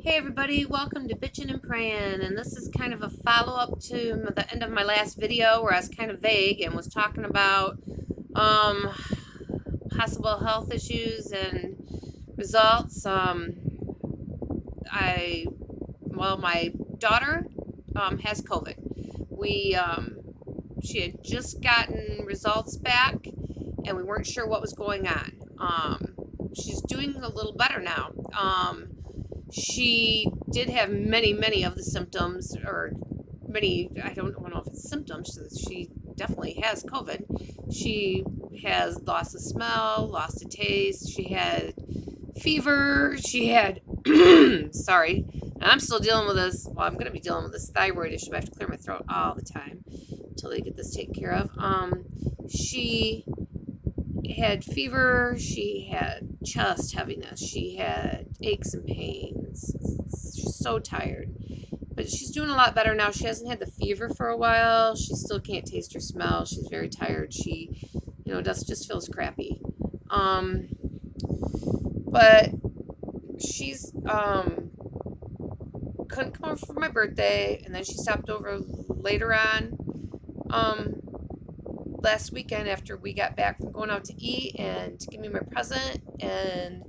Hey everybody, welcome to Bitchin' and Prayin', and this is kind of a follow-up to the end of my last video where I was kind of vague and was talking about um, possible health issues and results. My daughter has COVID. She had just gotten results back, and we weren't sure what was going on. She's doing a little better now. She did have many of the symptoms, or many, I don't know if it's symptoms. She definitely has COVID. She has lost the smell, lost the taste. She had fever. She had, sorry, and I'm still dealing with this. Well, I'm going to be dealing with this thyroid issue. I have to clear my throat all the time until they get this taken care of. She had fever, she had chest heaviness, she had aches and pains. She's so tired. But she's doing a lot better now. She hasn't had the fever for a while. She still can't taste or smell. She's very tired. She, just feels crappy. But she's couldn't come over for my birthday, and then she stopped over later on. Last weekend after we got back from going out to eat and to give me my present. And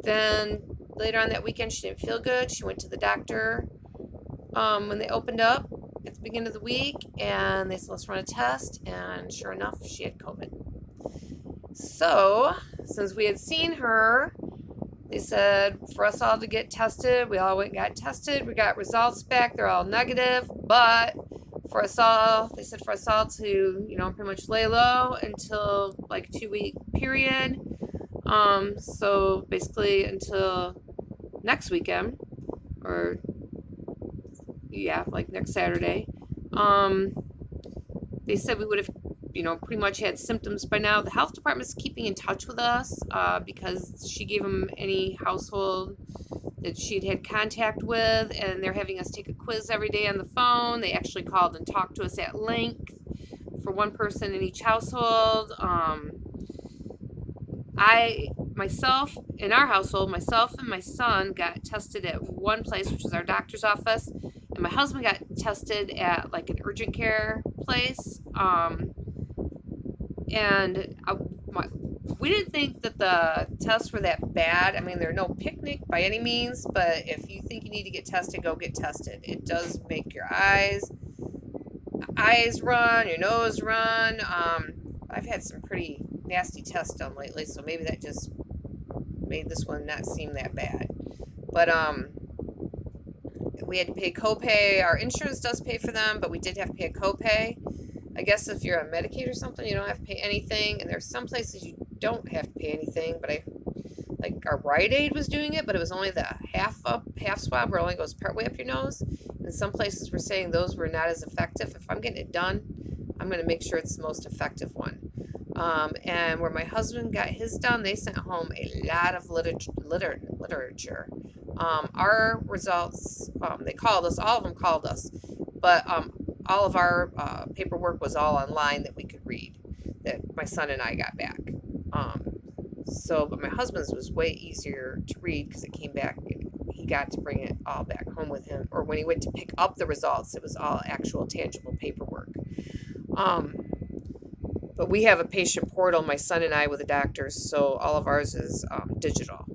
then later on that weekend, she didn't feel good. She went to the doctor when they opened up at the beginning of the week, and they said, let's run a test. And sure enough, she had COVID. So since we had seen her, they said for us all to get tested. We all went and got tested. We got results back. They're all negative, but for us all, they said for us all to, pretty much lay low until like 2 week period. So basically until next weekend, or like next Saturday. They said we would have, pretty much had symptoms by now. The health department is keeping in touch with us because she gave them any household that she'd had contact with, and they're having us take a quiz every day on the phone. They actually called and talked to us at length for one person in each household. In our household, myself and my son got tested at one place, which is our doctor's office, and my husband got tested at like an urgent care place. We didn't think that the tests were that bad. I mean, they're no picnic by any means, but if you think you need to get tested, go get tested. It does make your eyes run, your nose run. I've had some pretty nasty tests done lately, so maybe that just made this one not seem that bad. But we had to pay copay. Our insurance does pay for them, but we did have to pay a copay. I guess if you're on Medicaid or something, you don't have to pay anything. And there's some places you don't have to pay anything. But our Rite Aid was doing it, but it was only the half swab, where it only goes partway up your nose. And some places were saying those were not as effective. If I'm getting it done, I'm going to make sure it's the most effective one. And where my husband got his done, they sent home a lot of literature. Our results, they called us, all of them called us, but all of our paperwork was all online that we could read, that my son and I got back. But my husband's was way easier to read because it came back. He got to bring it all back home with him, or when he went to pick up the results, it was all actual tangible paperwork. But we have a patient portal, my son and I, with the doctors, so all of ours is digital.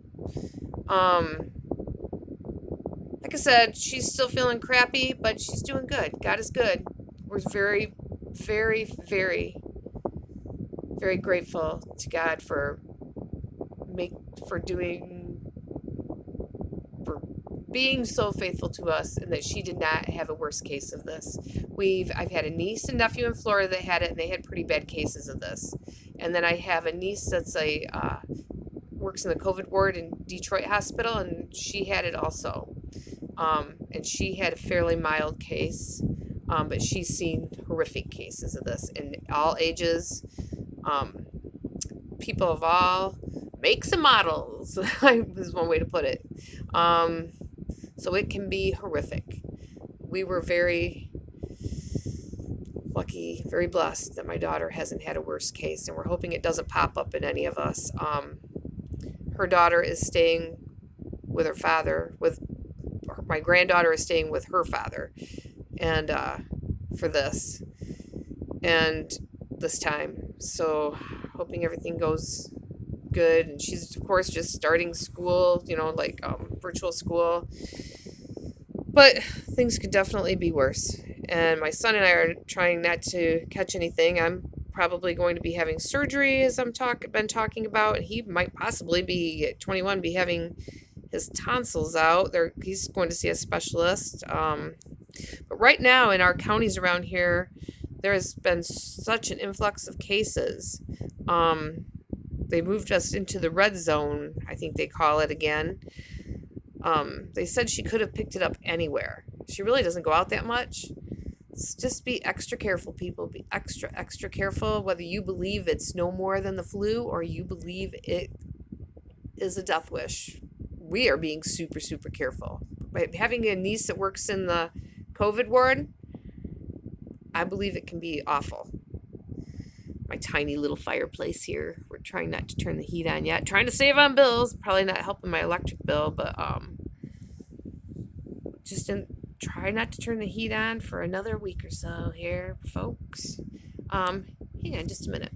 Like I said, she's still feeling crappy, but she's doing good. God is good. We're very, very, very, very grateful to God for being so faithful to us, and that she did not have a worst case of this. I've had a niece and nephew in Florida that had it, and they had pretty bad cases of this. And then I have a niece that's works in the COVID ward in Detroit Hospital, and she had it also. And she had a fairly mild case, but she's seen horrific cases of this in all ages, people of all makes and models, is one way to put it. So it can be horrific. We were very lucky, very blessed that my daughter hasn't had a worse case, and we're hoping it doesn't pop up in any of us. Her daughter is staying with her father. With my granddaughter is staying with her father, and for this and this time. So hoping everything goes good. And she's of course just starting school, like virtual school. But things could definitely be worse. And my son and I are trying not to catch anything. I'm probably going to be having surgery, as been talking about. He might possibly be at 21, be having his tonsils out. He's going to see a specialist. But right now in our counties around here, there has been such an influx of cases. They moved us into the red zone, I think they call it again. They said she could have picked it up anywhere. She really doesn't go out that much. Just be extra careful, people. Be extra, extra careful, whether you believe it's no more than the flu or you believe it is a death wish. We are being super, super careful. By having a niece that works in the COVID ward, I believe it can be awful. My tiny little fireplace here. We're trying not to turn the heat on yet. Trying to save on bills. Probably not helping my electric bill, but try not to turn the heat on for another week or so here, folks. Hang on just a minute.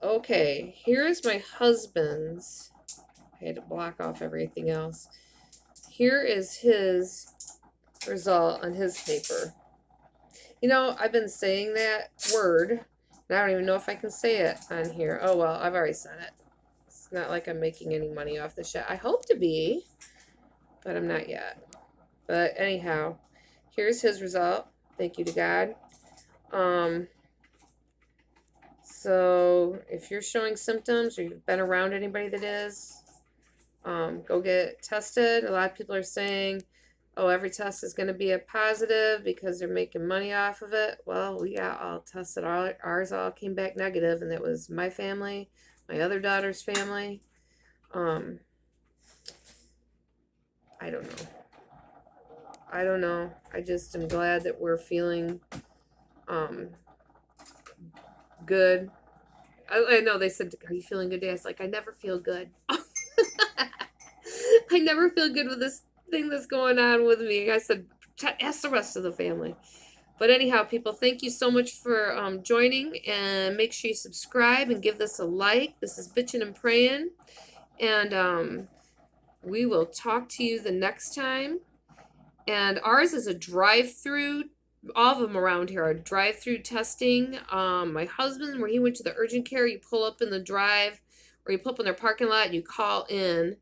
Okay, here's my husband's. I had to block off everything else. Here is his result on his paper. I've been saying that word, and I don't even know if I can say it on here. Oh, well, I've already said it. It's not like I'm making any money off this yet. I hope to be, but I'm not yet. But anyhow, here's his result. Thank you to God. So if you're showing symptoms or you've been around anybody that is, go get tested. A lot of people are saying, oh, every test is going to be a positive because they're making money off of it. Well, we got all tested. Ours all came back negative, and that was my family, my other daughter's family. I don't know. I just am glad that we're feeling good. I know they said, are you feeling good today? I was like, I never feel good. I never feel good with this thing that's going on with me. I said, ask the rest of the family. But anyhow, people, thank you so much for joining, and make sure you subscribe and give this a like. This is Bitchin' and Praying, and we will talk to you the next time. And ours is a drive-through. All of them around here are drive-through testing. My husband, where he went to the urgent care, you pull up in the drive, or you pull up in their parking lot and you call in.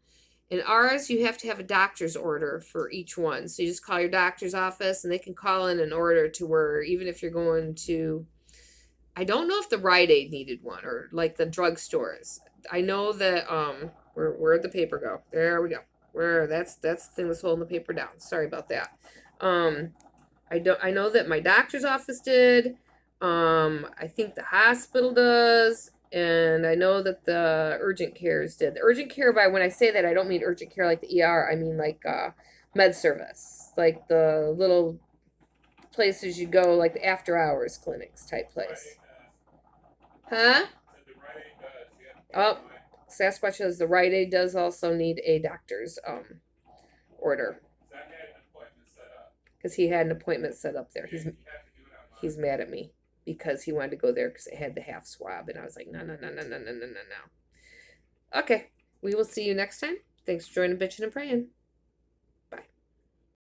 In ours, you have to have a doctor's order for each one. So you just call your doctor's office, and they can call in an order to where even if you're going to, I don't know if the Rite Aid needed one or like the drugstores. I know that where'd the paper go? There we go. That's the thing that's holding the paper down. Sorry about that. I know that my doctor's office did. I think the hospital does. And I know that the urgent cares did. The urgent care, when I say that, I don't mean urgent care like the ER. I mean like med service. Like the little places you go, like the after hours clinics type place. Huh? Oh, Sasquatch says the Rite Aid does also need a doctor's order. Because he had an appointment set up there. He's mad at me because he wanted to go there because it had the half swab, and I was like, no. Okay, we will see you next time. Thanks for joining Bitchin' and Praying.